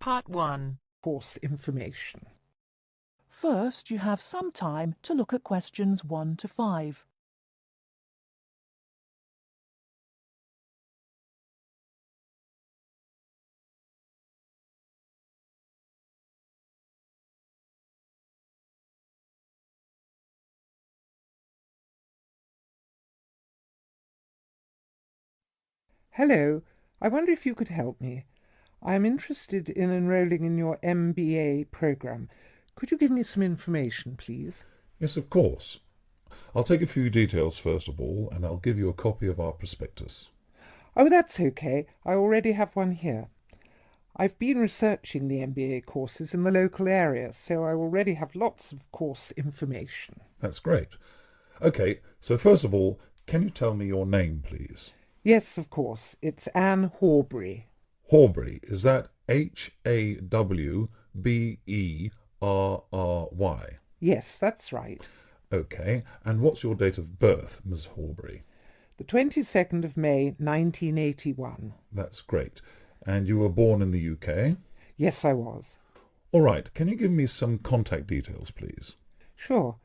Part 1. Course information. First, you have some time to look at questions 1 to 5. Hello, I wonder if you could help me. I am interested in enrolling in your MBA program. Could you give me some information, please? Yes, of course. I'll take a few details first of all, and I'll give you a copy of our prospectus. Oh, that's okay. I already have one here. I've been researching the MBA courses in the local area, so I already have lots of course information. That's great. Okay, so first of all, can you tell me your name, please? Yes, of course. It's Anne Horbury. Horbury, is that Hawberry? Yes, that's right. Okay, and what's your date of birth, Miss Horbury? The 22nd of May, 1981. That's great. And you were born in the UK? Yes, I was. All right, can you give me some contact details, please? Sure.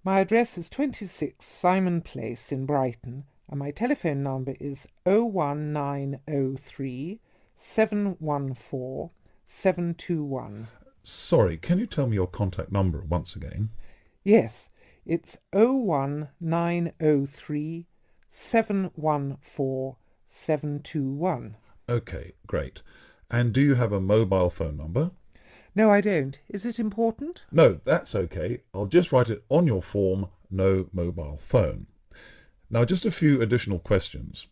My address is 26 Simon Place in Brighton, and my telephone number is 01903 714 721. Sorry, can you tell me your contact number once again? Yes, it's 01903 714 721. Okay, great. And do you have a mobile phone number? No, I don't. Is it important? No, that's okay. I'll just write it on your form, no mobile phone. Now, just a few additional questions.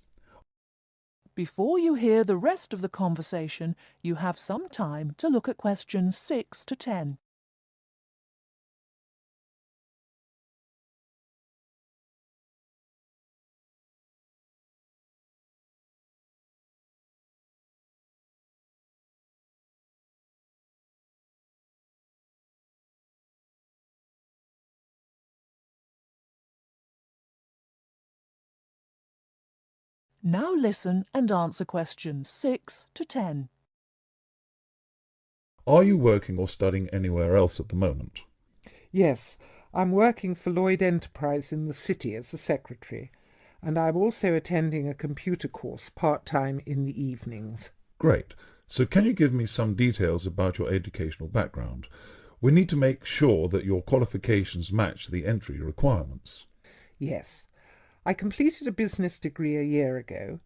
Before you hear the rest of the conversation, you have some time to look at questions 6 to 10. Now listen and answer questions 6 to 10. Are you working or studying anywhere else at the moment? Yes, I'm working for Lloyd Enterprise in the city as a secretary, and I'm also attending a computer course part-time in the evenings. Great. So can you give me some details about your educational background? We need to make sure that your qualifications match the entry requirements. Yes. I completed a business degree a year ago.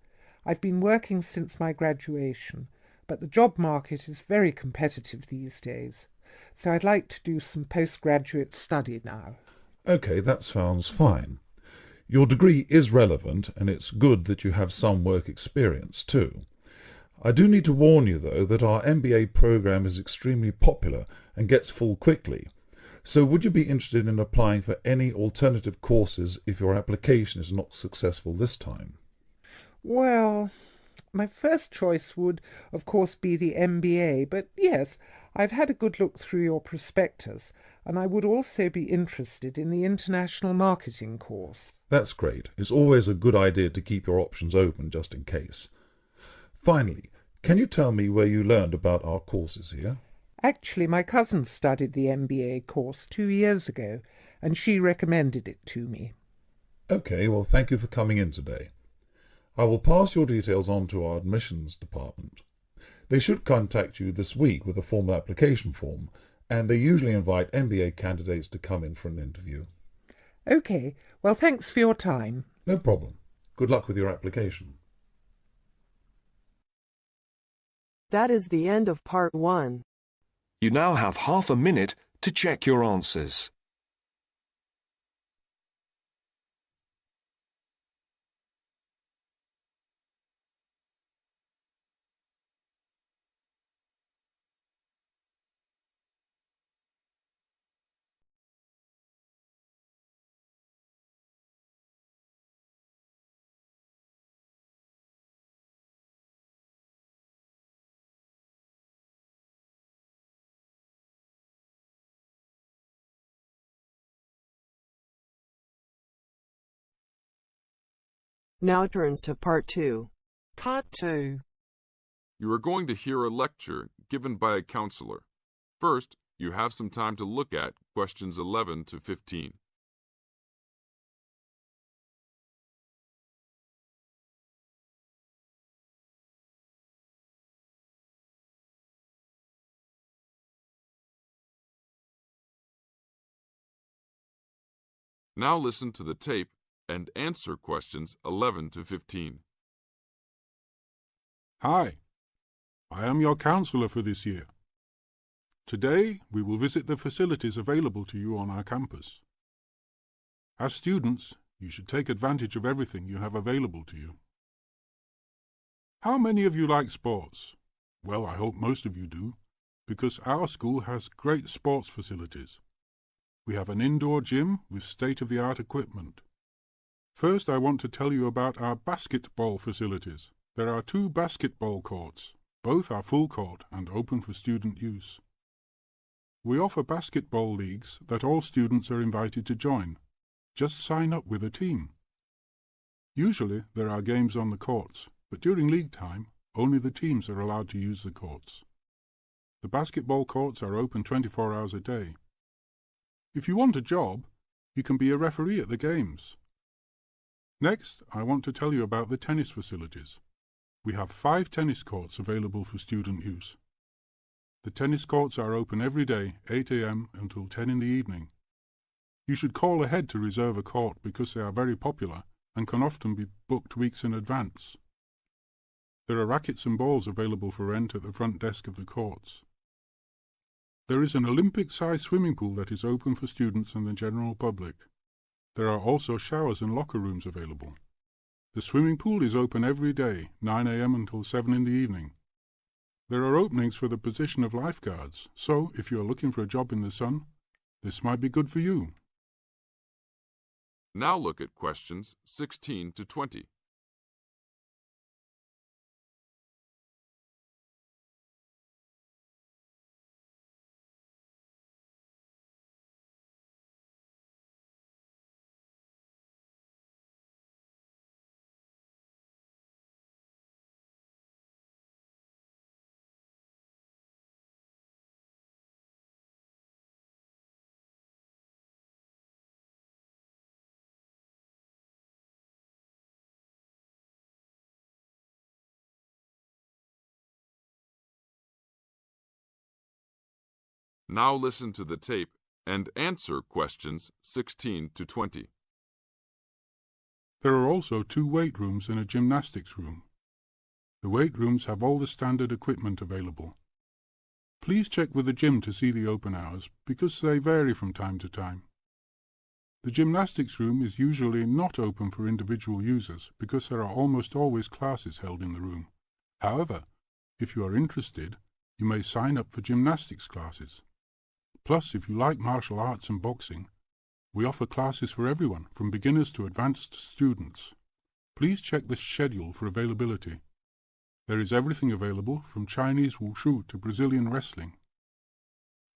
I've been working since my graduation, but the job market is very competitive these days, so I'd like to do some postgraduate study now. Okay, that sounds fine. Your degree is relevant, and it's good that you have some work experience too. I do need to warn you, though, that our MBA program is extremely popular and gets full quickly. So would you be interested in applying for any alternative courses if your application is not successful this time? Well, my first choice would, of course, be the MBA, but yes, I've had a good look through your prospectus, and I would also be interested in the international marketing course. That's great. It's always a good idea to keep your options open just in case. Finally, can you tell me where you learned about our courses here? Actually, my cousin studied the MBA course 2 years ago, and she recommended it to me. Okay, well, thank you for coming in today. I will pass your details on to our admissions department. They should contact you this week with a formal application form, and they usually invite MBA candidates to come in for an interview. Okay, well, thanks for your time. No problem. Good luck with your application. That is the end of Part 1. You now have half a minute to check your answers. Now turns to Part 2. Part 2. You are going to hear a lecture given by a counselor. First, you have some time to look at questions 11 to 15. Now listen to the tape and answer questions 11 to 15. Hi, I am your counselor for this year. Today, we will visit the facilities available to you on our campus. As students, you should take advantage of everything you have available to you. How many of you like sports? Well, I hope most of you do, because our school has great sports facilities. We have an indoor gym with state-of-the-art equipment. First, I want to tell you about our basketball facilities. There are 2 basketball courts. Both are full court and open for student use. We offer basketball leagues that all students are invited to join. Just sign up with a team. Usually there are games on the courts, but during league time, only the teams are allowed to use the courts. The basketball courts are open 24 hours a day. If you want a job, you can be a referee at the games. Next, I want to tell you about the tennis facilities. We have 5 tennis courts available for student use. The tennis courts are open every day, 8 a.m. until 10 in the evening. You should call ahead to reserve a court because they are very popular and can often be booked weeks in advance. There are rackets and balls available for rent at the front desk of the courts. There is an Olympic-sized swimming pool that is open for students and the general public. There are also showers and locker rooms available. The swimming pool is open every day, 9 a.m. until 7 in the evening. There are openings for the position of lifeguards, so if you are looking for a job in the sun, this might be good for you. Now look at questions 16 to 20. Now listen to the tape and answer questions 16 to 20. There are also 2 weight rooms and a gymnastics room. The weight rooms have all the standard equipment available. Please check with the gym to see the open hours because they vary from time to time. The gymnastics room is usually not open for individual users because there are almost always classes held in the room. However, if you are interested, you may sign up for gymnastics classes. Plus, if you like martial arts and boxing, we offer classes for everyone, from beginners to advanced students. Please check the schedule for availability. There is everything available, from Chinese wushu to Brazilian wrestling.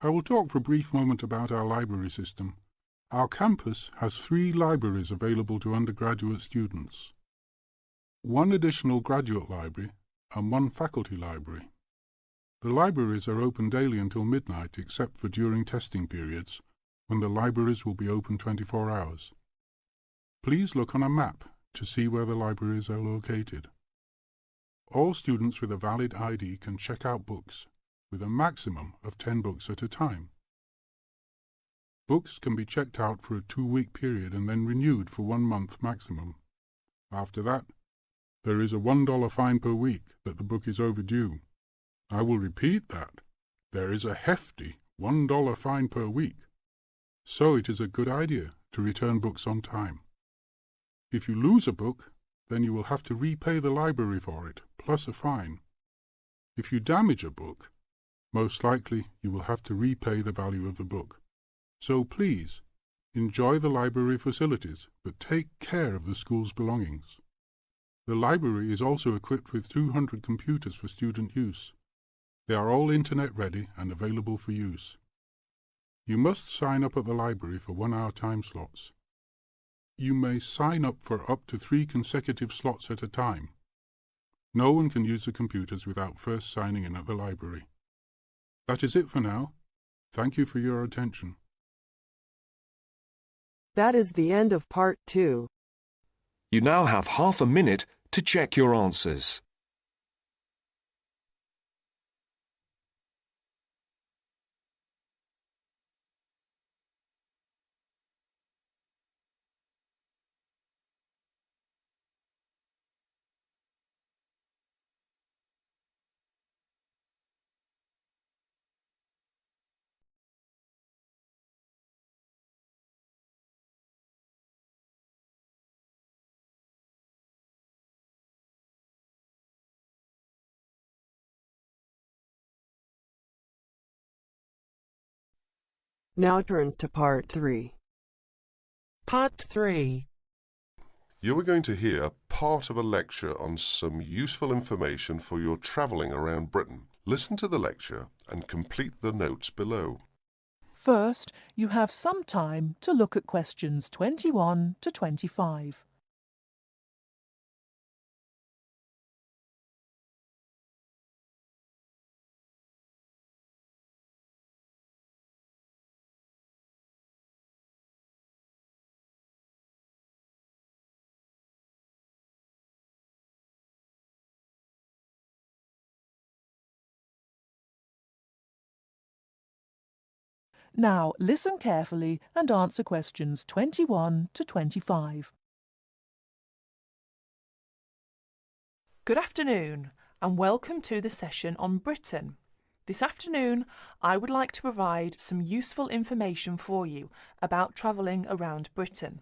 I will talk for a brief moment about our library system. Our campus has 3 libraries available to undergraduate students, 1 additional graduate library and 1 faculty library. The libraries are open daily until midnight except for during testing periods, when the libraries will be open 24 hours. Please look on a map to see where the libraries are located. All students with a valid ID can check out books, with a maximum of 10 books at a time. Books can be checked out for a 2-week period and then renewed for 1 month maximum. After that, there is a $1 fine per week that the book is overdue. I will repeat that. There is a hefty $1 fine per week. So it is a good idea to return books on time. If you lose a book, then you will have to repay the library for it, plus a fine. If you damage a book, most likely you will have to repay the value of the book. So please, enjoy the library facilities, but take care of the school's belongings. The library is also equipped with 200 computers for student use. They are all internet ready and available for use. You must sign up at the library for 1-hour time slots. You may sign up for up to 3 consecutive slots at a time. No one can use the computers without first signing in at the library. That is it for now. Thank you for your attention. That is the end of part 2. You now have half a minute to check your answers. Now turns to part 3. Part 3. You are going to hear part of a lecture on some useful information for your travelling around Britain. Listen to the lecture and complete the notes below. First, you have some time to look at questions 21 to 25. Now listen carefully and answer questions 21 to 25. Good afternoon and welcome to the session on Britain. This afternoon I would like to provide some useful information for you about travelling around Britain.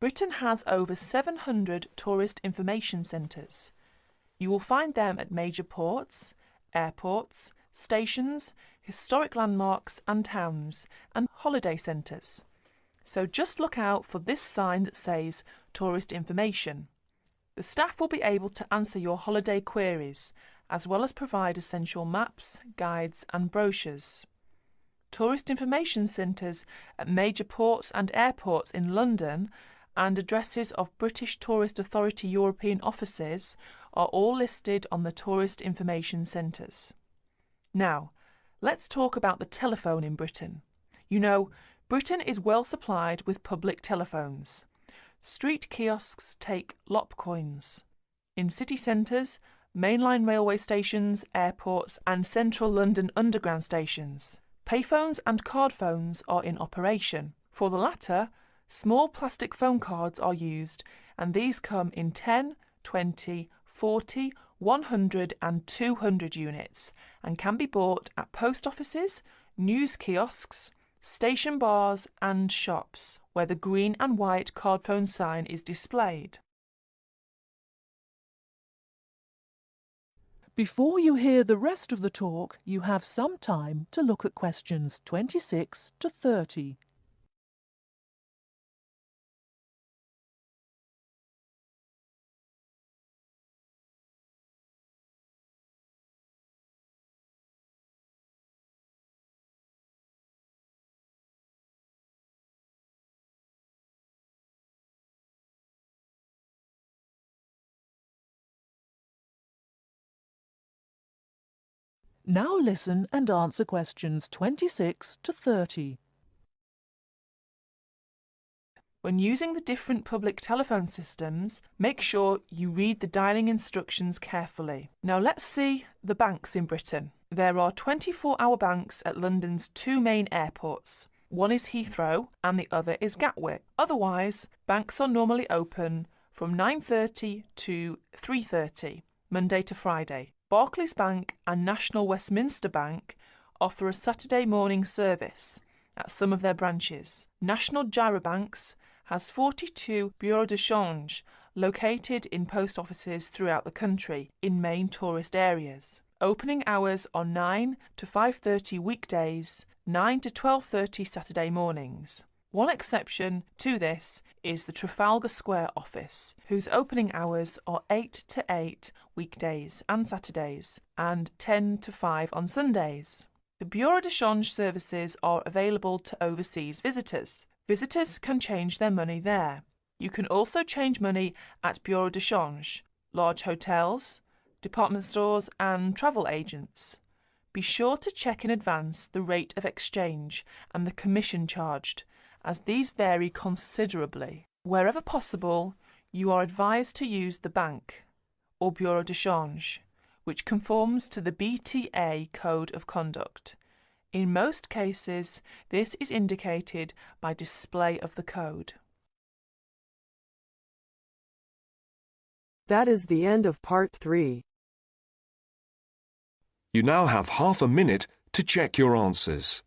Britain has over 700 tourist information centres. You will find them at major ports, airports, stations, historic landmarks and towns, and holiday centres. So just look out for this sign that says Tourist Information. The staff will be able to answer your holiday queries, as well as provide essential maps, guides and brochures. Tourist information centres at major ports and airports in London and addresses of British Tourist Authority European offices are all listed on the Tourist Information Centres. Now, let's talk about the telephone in Britain. You know, Britain is well supplied with public telephones. Street kiosks take lop coins. In city centres, mainline railway stations, airports and central London underground stations, payphones and card phones are in operation. For the latter, small plastic phone cards are used, and these come in 10, 20, 40, 100 and 200 units and can be bought at post offices, news kiosks, station bars and shops where the green and white card phone sign is displayed. Before you hear the rest of the talk, you have some time to look at questions 26 to 30. Now listen and answer questions 26 to 30. When using the different public telephone systems, make sure you read the dialling instructions carefully. Now let's see the banks in Britain. There are 24-hour banks at London's two main airports. One is Heathrow and the other is Gatwick. Otherwise, banks are normally open from 9:30 to 3:30, Monday to Friday. Barclays Bank and National Westminster Bank offer a Saturday morning service at some of their branches. National Gyrobanks has 42 bureaux de change located in post offices throughout the country in main tourist areas. Opening hours are 9 to 5:30 weekdays, 9 to 12:30 Saturday mornings. One exception to this is the Trafalgar Square office, whose opening hours are 8 to 8 weekdays and Saturdays, and 10 to 5 on Sundays. The Bureau de Change services are available to overseas visitors. Visitors can change their money there. You can also change money at Bureau de Change, large hotels, department stores and travel agents. Be sure to check in advance the rate of exchange and the commission charged, as these vary considerably. Wherever possible, you are advised to use the bank or Bureau de Change, which conforms to the BTA Code of Conduct. In most cases, this is indicated by display of the code. That is the end of part 3. You now have half a minute to check your answers.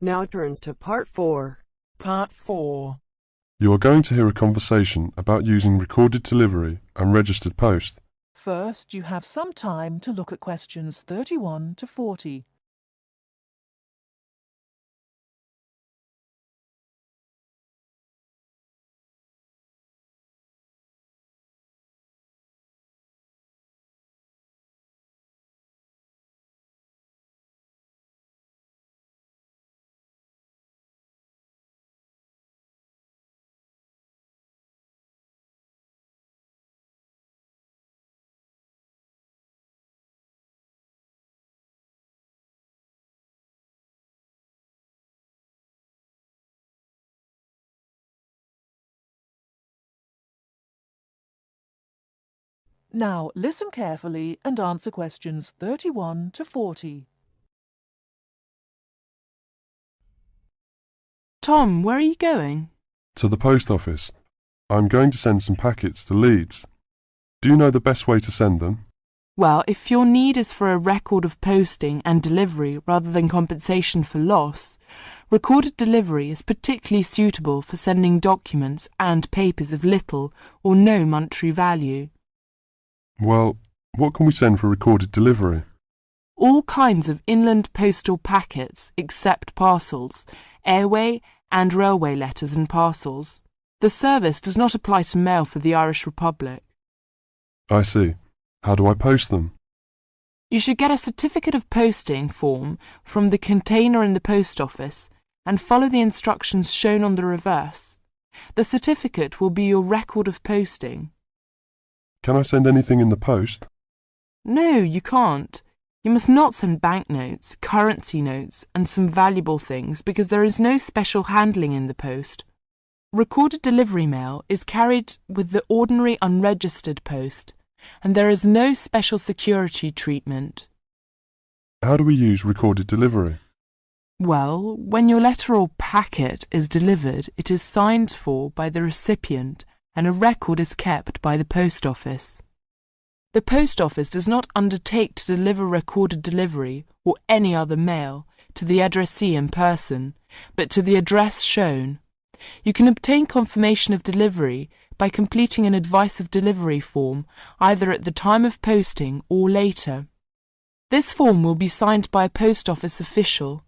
Now turns to part 4. Part 4. You are going to hear a conversation about using recorded delivery and registered post. First, you have some time to look at questions 31 to 40. Now, listen carefully and answer questions 31 to 40. Tom, where are you going? To the post office. I'm going to send some packets to Leeds. Do you know the best way to send them? Well, if your need is for a record of posting and delivery rather than compensation for loss, recorded delivery is particularly suitable for sending documents and papers of little or no monetary value. Well, what can we send for recorded delivery? All kinds of inland postal packets except parcels, airway and railway letters and parcels. The service does not apply to mail for the Irish Republic. I see. How do I post them? You should get a certificate of posting form from the container in the post office and follow the instructions shown on the reverse. The certificate will be your record of posting. Can I send anything in the post? No, you can't. You must not send banknotes, currency notes, and some valuable things because there is no special handling in the post. Recorded delivery mail is carried with the ordinary unregistered post, and there is no special security treatment. How do we use recorded delivery? Well, when your letter or packet is delivered, it is signed for by the recipient and a record is kept by the post office. The post office does not undertake to deliver recorded delivery or any other mail to the addressee in person, but to the address shown. You can obtain confirmation of delivery by completing an advice of delivery form either at the time of posting or later. This form will be signed by a post office official,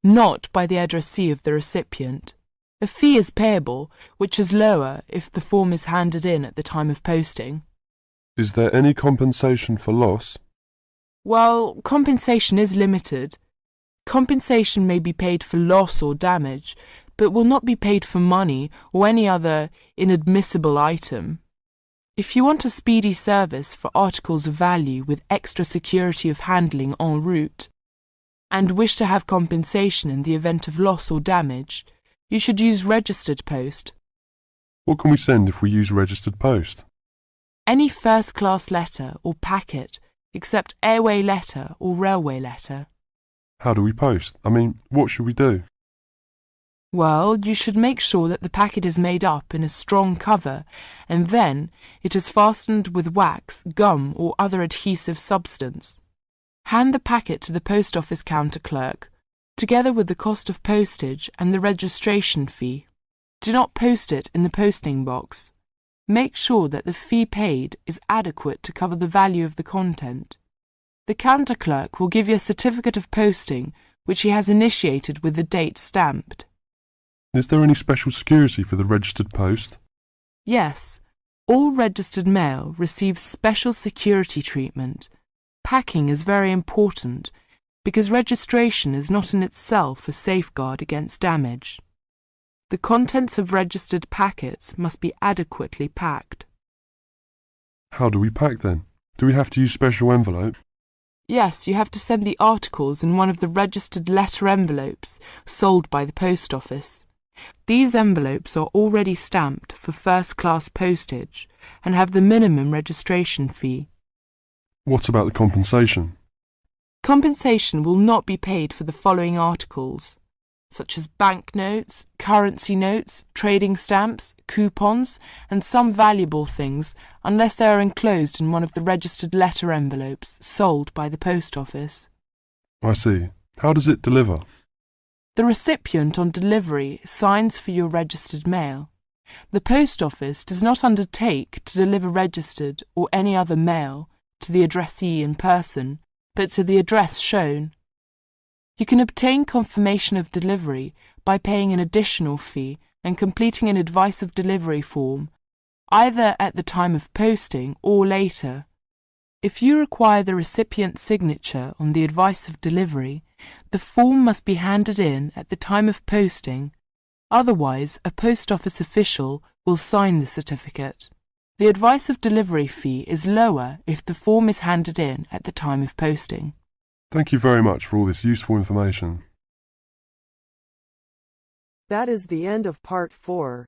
not by the addressee of the recipient. A fee is payable, which is lower if the form is handed in at the time of posting. Is there any compensation for loss? Well, compensation is limited. Compensation may be paid for loss or damage, but will not be paid for money or any other inadmissible item. If you want a speedy service for articles of value with extra security of handling en route, and wish to have compensation in the event of loss or damage, you should use registered post. What can we send if we use registered post? Any first-class letter or packet except airway letter or railway letter. How do we post? What should we do? Well, you should make sure that the packet is made up in a strong cover and then it is fastened with wax, gum or other adhesive substance. Hand the packet to the post office counter clerk, together with the cost of postage and the registration fee. Do not post it in the posting box. Make sure that the fee paid is adequate to cover the value of the content. The counter clerk will give you a certificate of posting which he has initiated with the date stamped. Is there any special security for the registered post? Yes, all registered mail receives special security treatment. Packing is very important because registration is not in itself a safeguard against damage. The contents of registered packets must be adequately packed. How do we pack then? Do we have to use special envelope? Yes, you have to send the articles in one of the registered letter envelopes sold by the post office. These envelopes are already stamped for first-class postage and have the minimum registration fee. What about the compensation? Compensation will not be paid for the following articles, such as banknotes, currency notes, trading stamps, coupons, and some valuable things, unless they are enclosed in one of the registered letter envelopes sold by the post office. I see. How does it deliver? The recipient on delivery signs for your registered mail. The post office does not undertake to deliver registered or any other mail to the addressee in person, but to the address shown. You can obtain confirmation of delivery by paying an additional fee and completing an advice of delivery form, either at the time of posting or later. If you require the recipient's signature on the advice of delivery, the form must be handed in at the time of posting. Otherwise, a post office official will sign the certificate. The advice of delivery fee is lower if the form is handed in at the time of posting. Thank you very much for all this useful information. That is the end of part 4.